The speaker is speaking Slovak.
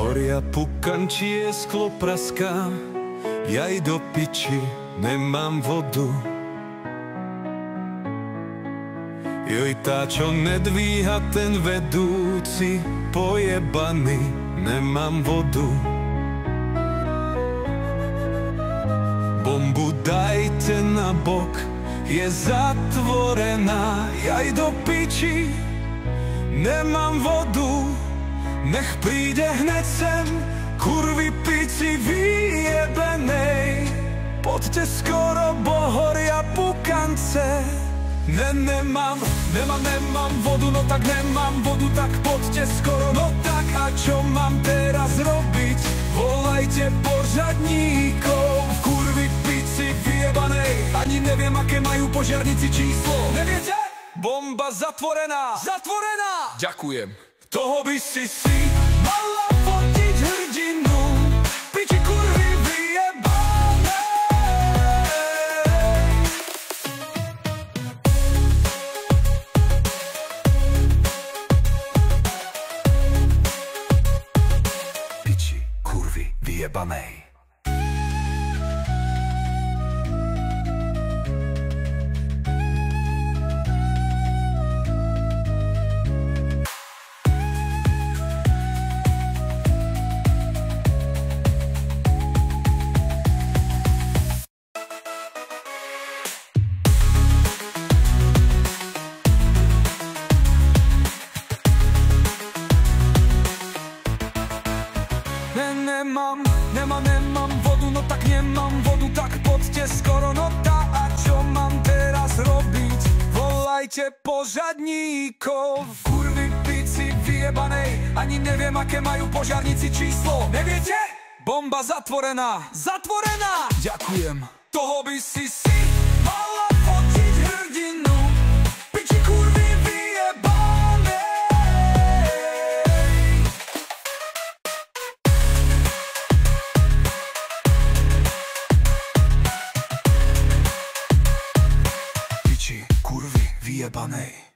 Horia pukančie, sklo praská, jaj do piči, nemám vodu. Joj, tá, čo nedvíha, ten vedúci, pojebaný, nemám vodu. Bombu dajte na bok, je zatvorená, jaj do piči, nemám vodu. Nech príde hneď sem, kurvy pici vyjebenej. Poďte skoro, bo horia pukance. Nemám vodu, no tak nemám vodu, tak poďte skoro. No tak a čo mám teraz robiť? Volajte pořadníkov, kurvy pici vyjebanej. Ani neviem, aké majú požiarnici číslo. Neviete? Bomba zatvorená. Zatvorená! Ďakujem. Toho by si mala fotiť hrdinu, piči kurvy vyjebanej. Piči kurvy vyjebanej. Nemám vodu, no tak nemám vodu, tak poďte skoro. No tá, a čo mám teraz robiť? Volajte požadníkov, kurvy pici vyjebanej. Ani neviem, aké majú požiarnici číslo. Neviete? Bomba zatvorená. Zatvorená! Ďakujem. Toho by si mala fotiť hrdinu, piči kurvy vyjebanej. Kurvy vyjebanej.